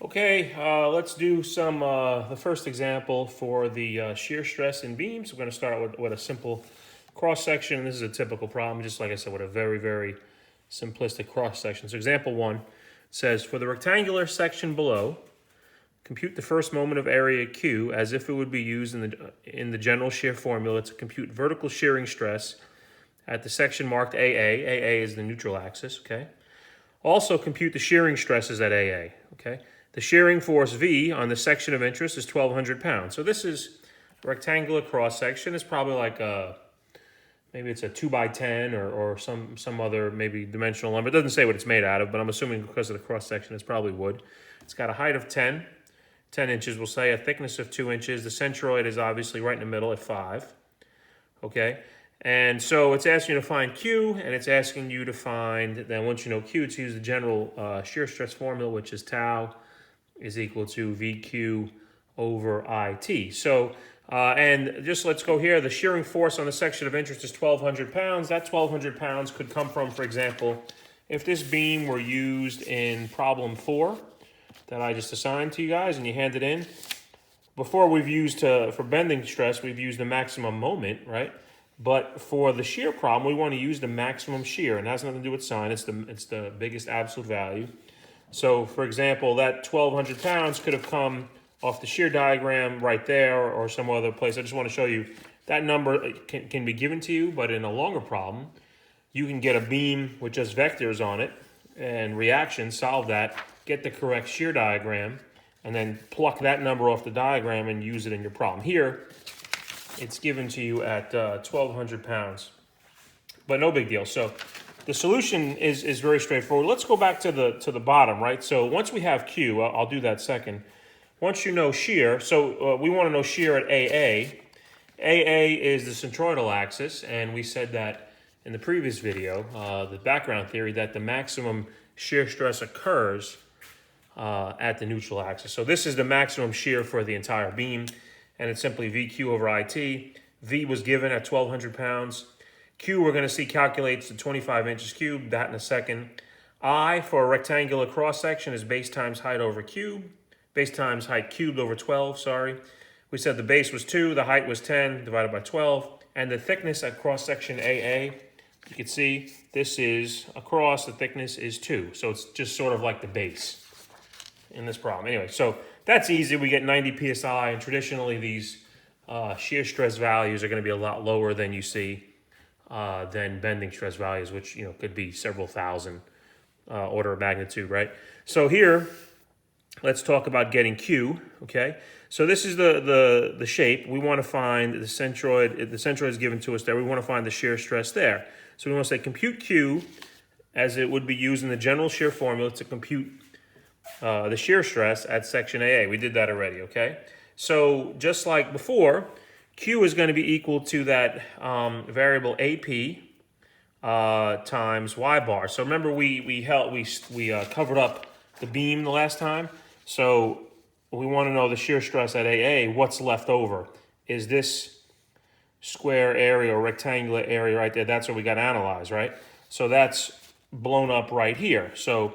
Okay, let's do some the first example for the shear stress in beams. We're going to start with a simple cross section. This is a typical problem, just like I said, with a very simplistic cross section. So example 1 says, for the rectangular section below, compute the first moment of area Q as if it would be used in the general shear formula to compute vertical shearing stress at the section marked AA. AA is the neutral axis, okay? Also compute the shearing stresses at AA, okay? The shearing force V on the section of interest is 1,200 pounds. So this is a rectangular cross section. It's probably like maybe it's a 2x10 or some other maybe dimensional number. It doesn't say what it's made out of, but I'm assuming because of the cross section it's probably wood. It's got a height of 10 inches, we'll say, a thickness of 2 inches. The centroid is obviously right in the middle at 5, okay? And so it's asking you to find Q, and it's asking you to find, then once you know Q, it's use the general shear stress formula, which is tau is equal to VQ over IT. So, and just let's go here. The shearing force on the section of interest is 1,200 pounds. That 1,200 pounds could come from, for example, if this beam were used in problem 4 that I just assigned to you guys and you hand it in. Before we've used, for bending stress, we've used the maximum moment, right? But for the shear problem, we want to use the maximum shear, and it has nothing to do with sign. It's the biggest absolute value. So, for example, that 1,200 pounds could have come off the shear diagram right there or some other place. I just want to show you that number can be given to you, but in a longer problem, you can get a beam with just vectors on it and reactions, solve that, get the correct shear diagram, and then pluck that number off the diagram and use it in your problem. Here, it's given to you at 1,200 pounds, but no big deal. So the solution is very straightforward. Let's go back to the bottom, right? So once we have Q, I'll do that second. Once you know shear, so we want to know shear at AA. AA is the centroidal axis, and we said that in the previous video, the background theory, that the maximum shear stress occurs at the neutral axis. So this is the maximum shear for the entire beam, and it's simply VQ over IT. V was given at 1,200 pounds. Q, we're going to see, calculates to 25 inches cubed, that in a second. I, for a rectangular cross-section, is base times height over cube. Base times height cubed over 12, sorry. We said the base was 2, the height was 10, divided by 12. And the thickness at cross-section AA, you can see this is across, the thickness is 2. So it's just sort of like the base in this problem. Anyway, so that's easy. We get 90 psi, and traditionally these shear stress values are going to be a lot lower than you see than bending stress values, which could be several thousand order of magnitude, right? So here, let's talk about getting Q. Okay, so this is the shape. We want to find the centroid. The centroid is given to us there. We want to find the shear stress there. So we want to say compute Q as it would be used in the general shear formula to compute the shear stress at section AA. We did that already. Okay, so just like before, Q is going to be equal to that variable AP times Y bar. So remember we covered up the beam the last time. So we want to know the shear stress at AA. What's left over? Is this square area or rectangular area right there? That's what we got to analyze, right? So that's blown up right here. So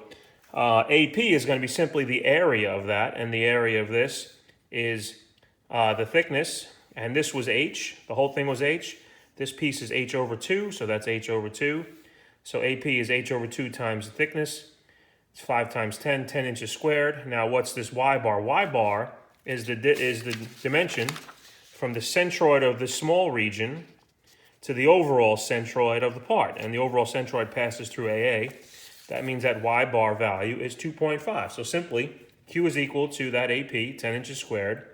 AP is going to be simply the area of that, and the area of this is the thickness. And this was H, the whole thing was H. This piece is H over 2, so that's H over 2. So AP is H over 2 times the thickness. It's 5 times 10, 10 inches squared. Now what's this Y bar? Y bar is the dimension from the centroid of the small region to the overall centroid of the part. And the overall centroid passes through AA. That means that Y bar value is 2.5. So simply, Q is equal to that AP, 10 inches squared,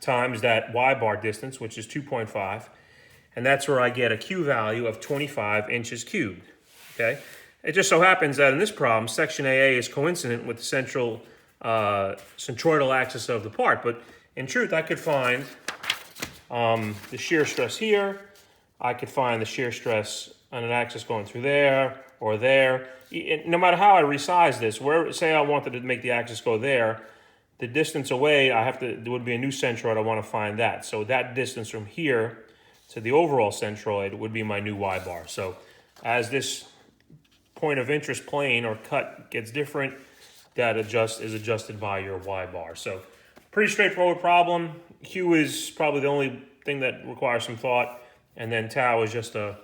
times that Y bar distance, which is 2.5, and that's where I get a Q value of 25 inches cubed, okay? It just so happens that in this problem, section AA is coincident with the centroidal axis of the part, but in truth, I could find the shear stress here, I could find the shear stress on an axis going through there or there. No matter how I resize this, say I wanted to make the axis go there, the distance away, there would be a new centroid, I want to find that. So that distance from here to the overall centroid would be my new Y bar. So as this point of interest plane or cut gets different, that is adjusted by your Y bar. So pretty straightforward problem. Q is probably the only thing that requires some thought, and then tau is just a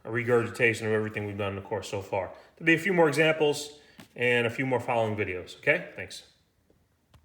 regurgitation of everything we've done in the course so far. There'll be a few more examples and a few more following videos. Okay, thanks.